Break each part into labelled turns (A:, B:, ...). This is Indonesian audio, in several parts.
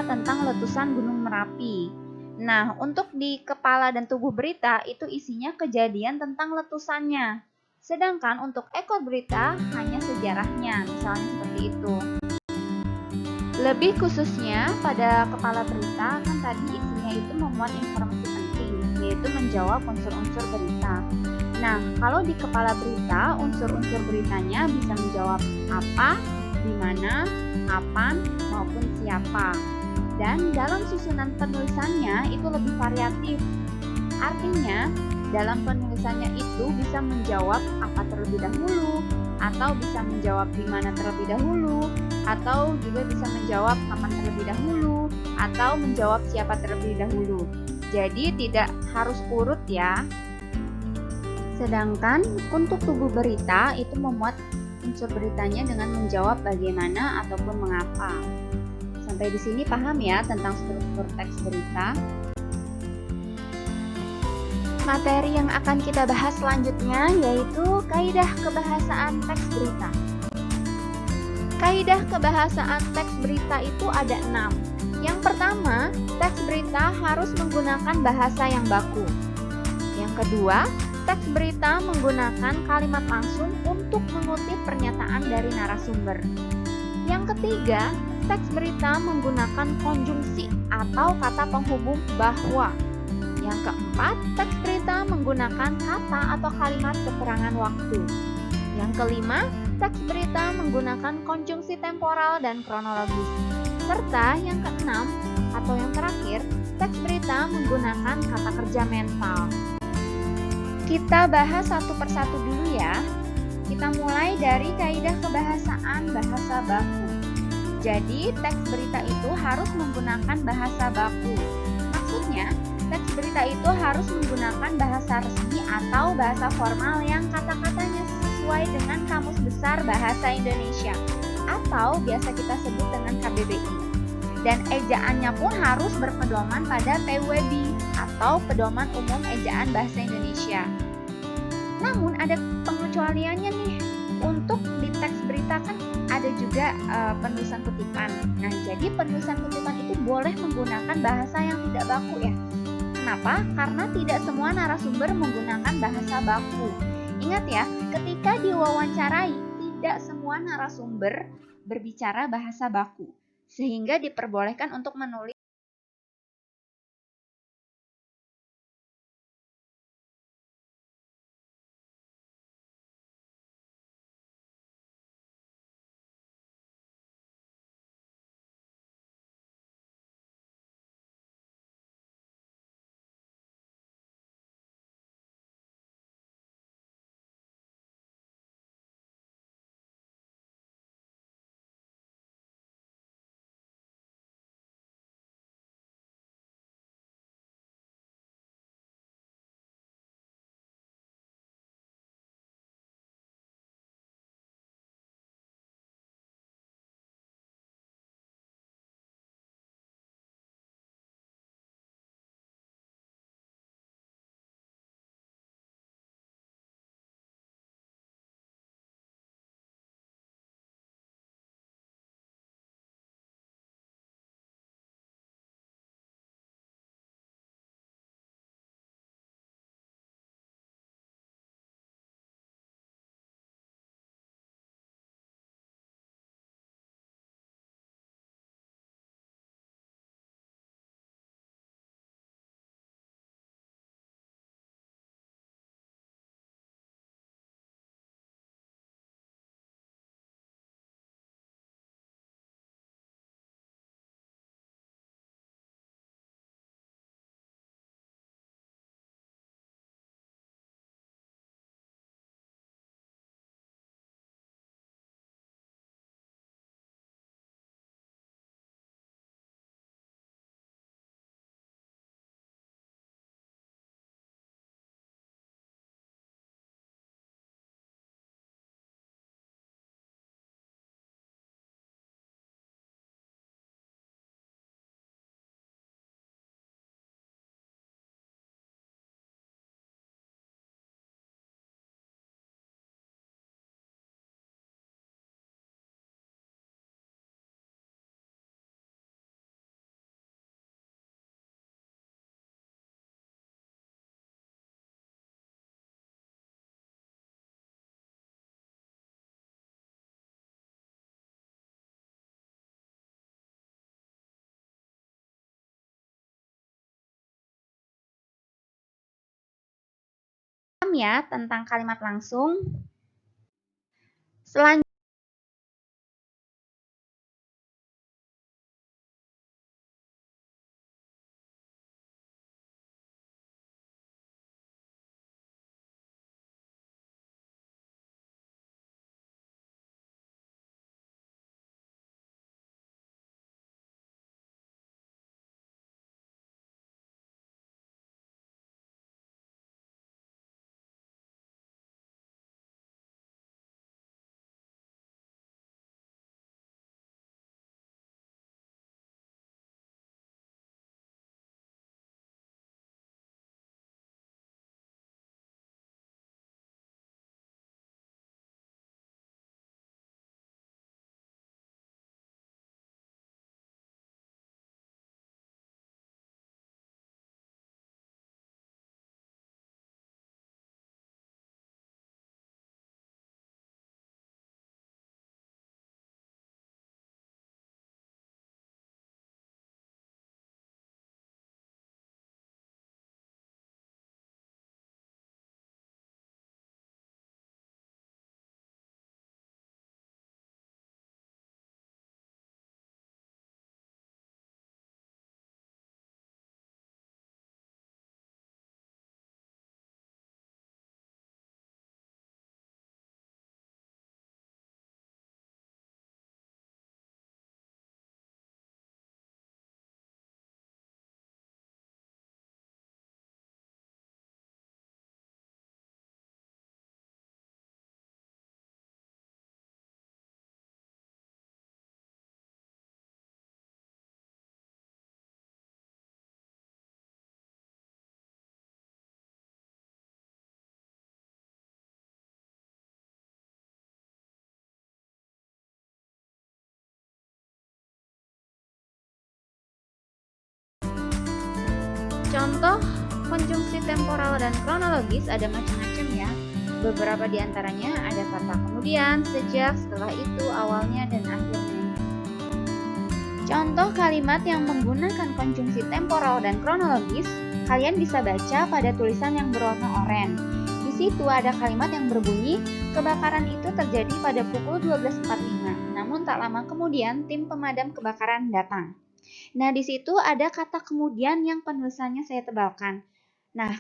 A: Tentang letusan Gunung Merapi. Nah, untuk di kepala dan tubuh berita itu isinya kejadian tentang letusannya. Sedangkan untuk ekor berita hanya sejarahnya, misalnya seperti itu. Lebih khususnya pada kepala berita kan tadi isinya itu memuat informasi penting, yaitu menjawab unsur-unsur berita. Nah, kalau di kepala berita, unsur-unsur beritanya bisa menjawab apa, di mana, kapan, maupun siapa. Dan dalam susunan penulisannya itu lebih variatif. Artinya, dalam penulisannya itu bisa menjawab apa terlebih dahulu, atau bisa menjawab di mana terlebih dahulu, atau juga bisa menjawab kapan terlebih dahulu, atau menjawab siapa terlebih dahulu. Jadi tidak harus urut ya. Sedangkan untuk tubuh berita itu memuat unsur beritanya dengan menjawab bagaimana ataupun mengapa. Sampai di sini paham ya tentang struktur teks berita. Materi yang akan kita bahas selanjutnya yaitu kaidah kebahasaan teks berita. Kaidah kebahasaan teks berita itu ada 6. Yang pertama, teks berita harus menggunakan bahasa yang baku. Yang kedua, teks berita menggunakan kalimat langsung untuk mengutip pernyataan dari narasumber. Yang ketiga, teks berita menggunakan konjungsi atau kata penghubung bahwa. Yang keempat, teks berita menggunakan kata atau kalimat keterangan waktu. Yang kelima, teks berita menggunakan konjungsi temporal dan kronologis. Serta yang keenam atau yang terakhir, teks berita menggunakan kata kerja mental. Kita bahas satu persatu dulu ya. Kita mulai dari kaidah kebahasaan bahasa baku. Jadi, teks berita itu harus menggunakan bahasa baku. Maksudnya, teks berita itu harus menggunakan bahasa resmi atau bahasa formal yang kata-katanya sesuai dengan Kamus Besar Bahasa Indonesia atau biasa kita sebut dengan KBBI. Dan ejaannya pun harus berpedoman pada PUEB atau Pedoman Umum Ejaan Bahasa Indonesia. Namun ada pengecualiannya nih. Untuk di teks berita kan ada juga penulisan kutipan. Nah, jadi penulisan kutipan itu boleh menggunakan bahasa yang tidak baku ya. Kenapa? Karena tidak semua narasumber menggunakan bahasa baku. Ingat ya, ketika diwawancarai, tidak semua narasumber berbicara bahasa baku. Sehingga diperbolehkan untuk menulis ya tentang kalimat langsung. Selanjutnya, contoh konjungsi temporal dan kronologis ada macam-macam ya. Beberapa di antaranya ada kata kemudian, sejak, setelah itu, awalnya, dan akhirnya. Contoh kalimat yang menggunakan konjungsi temporal dan kronologis, kalian bisa baca pada tulisan yang berwarna oranye. Di situ ada kalimat yang berbunyi, kebakaran itu terjadi pada pukul 12.45, namun tak lama kemudian tim pemadam kebakaran datang. Nah, di situ ada kata kemudian yang penulisannya saya tebalkan. Nah,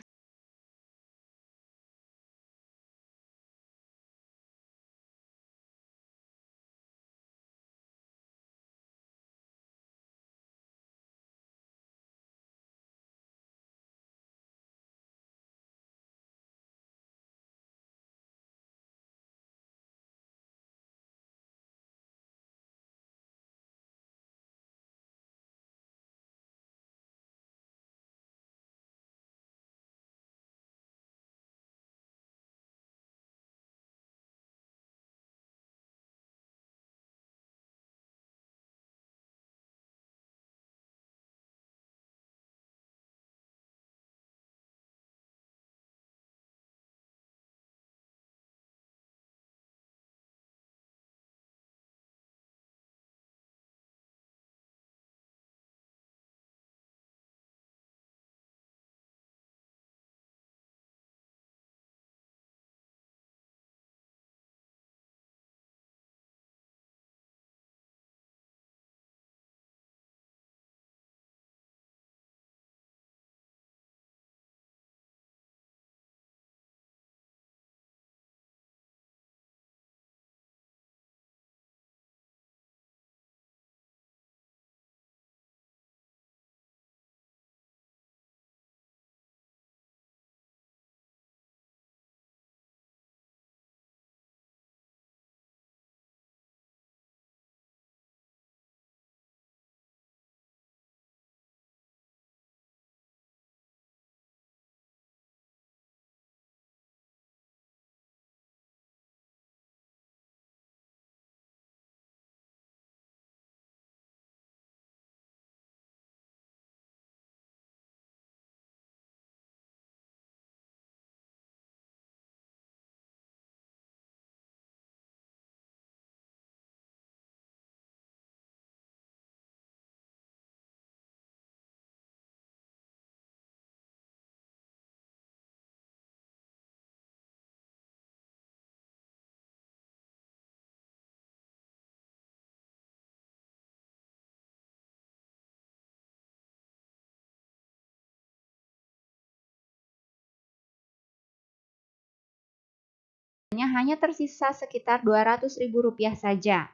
A: hanya tersisa sekitar Rp200.000 saja.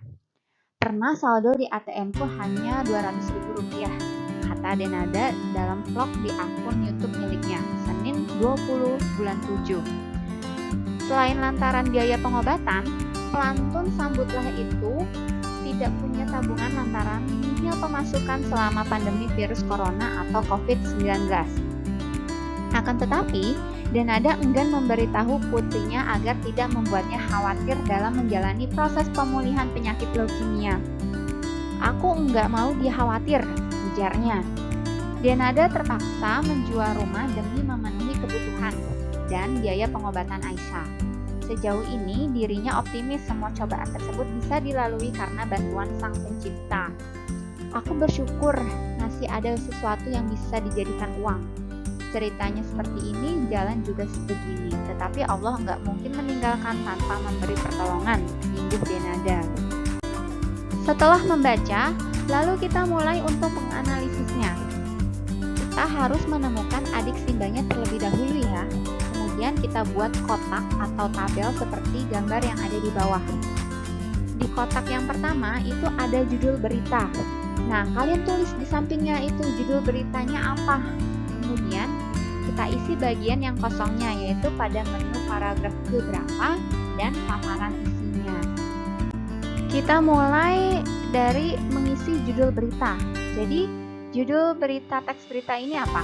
A: Pernah saldo di ATM-ku hanya Rp200.000, kata Denada dalam vlog di akun YouTube miliknya, Senin 20 bulan 7. Selain lantaran biaya pengobatan, pelantun Sambutlah itu tidak punya tabungan lantaran minimnya pemasukan selama pandemi virus corona atau COVID-19. Akan tetapi, Denada enggan memberitahu putrinya agar tidak membuatnya khawatir dalam menjalani proses pemulihan penyakit leukemia. Aku enggak mau dia khawatir, ujarnya. Denada terpaksa menjual rumah demi memenuhi kebutuhan dan biaya pengobatan Aisyah. Sejauh ini, dirinya optimis semua cobaan tersebut bisa dilalui karena bantuan Sang Pencipta. Aku bersyukur masih ada sesuatu yang bisa dijadikan uang. Ceritanya seperti ini, jalan juga sebegini. Tetapi Allah nggak mungkin meninggalkan tanpa memberi pertolongan, singgung Denada. Setelah membaca, lalu kita mulai untuk menganalisisnya. Kita harus menemukan adik simbanya terlebih dahulu ya. Kemudian kita buat kotak atau tabel seperti gambar yang ada di bawah. Di kotak yang pertama itu ada judul berita. Nah, kalian tulis di sampingnya itu judul beritanya apa. Kemudian kita isi bagian yang kosongnya, yaitu pada menu paragraf keberapa dan paparan isinya. Kita mulai dari mengisi judul berita. Jadi, judul berita teks berita ini apa?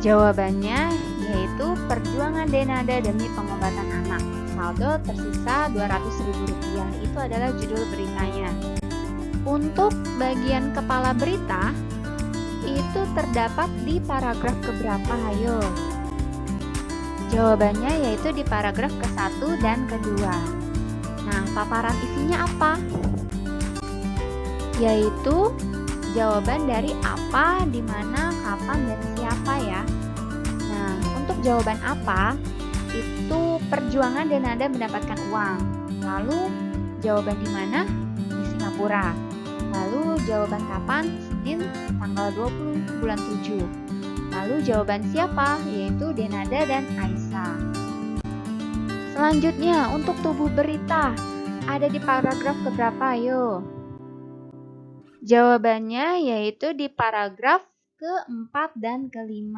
A: Jawabannya yaitu perjuangan Denada demi pengobatan anak. Saldo tersisa Rp200.000. Itu adalah judul beritanya. Untuk bagian kepala berita, itu terdapat di paragraf keberapa, ayo? Jawabannya yaitu di paragraf ke-1 dan ke-2. Nah, paparan isinya apa? Yaitu jawaban dari apa, di mana, kapan, dan siapa ya. Nah, untuk jawaban apa, itu perjuangan Denada mendapatkan uang. Lalu, jawaban di mana? Di Singapura. Lalu, jawaban kapan? Senin tanggal 20 bulan 7. Lalu jawaban siapa? Yaitu Denada dan Aisyah. Selanjutnya untuk tubuh berita ada di paragraf keberapa, ayo? Jawabannya yaitu di paragraf ke-4 dan ke-5.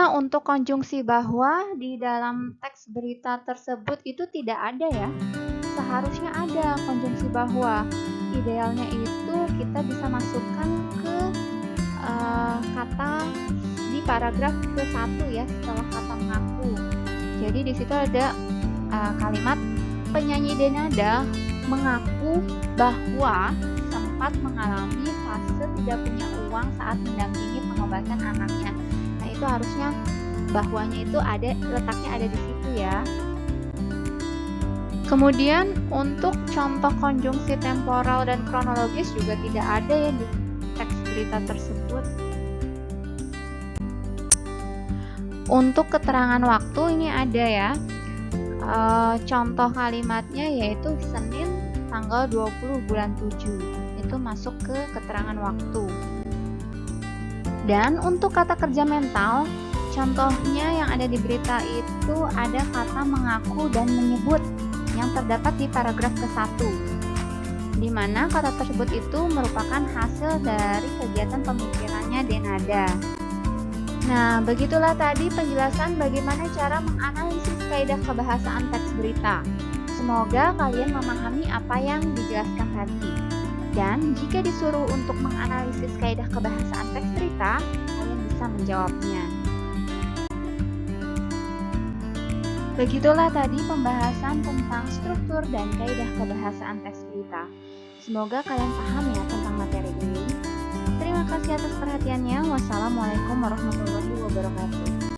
A: Sebenarnya untuk konjungsi bahwa di dalam teks berita tersebut itu tidak ada ya. Seharusnya ada konjungsi bahwa. Idealnya itu kita bisa masukkan ke kata di paragraf ke-1 ya, setelah kata mengaku. Jadi di situ ada kalimat penyanyi denada mengaku bahwa sempat mengalami fase tidak punya uang saat mendampingi pengobatan anaknya. Nah, itu harusnya bahwanya itu letaknya ada di situ ya. Kemudian untuk contoh konjungsi temporal dan kronologis juga tidak ada ya di teks berita tersebut. Untuk keterangan waktu ini ada ya. Contoh kalimatnya yaitu Senin tanggal 20 bulan 7. Itu masuk ke keterangan waktu. Dan untuk kata kerja mental, contohnya yang ada di berita itu ada kata mengaku dan menyebut yang terdapat di paragraf ke-1, di mana kata tersebut itu merupakan hasil dari kegiatan pemikirannya denada. Nah, begitulah tadi penjelasan bagaimana cara menganalisis kaidah kebahasaan teks berita. Semoga kalian memahami apa yang dijelaskan tadi. Dan jika disuruh untuk menganalisis kaidah kebahasaan teks berita, kalian bisa menjawabnya. Begitulah tadi pembahasan tentang struktur dan kaidah kebahasaan teks berita. Semoga kalian paham ya tentang materi ini. Terima kasih atas perhatiannya. Wassalamualaikum warahmatullahi wabarakatuh.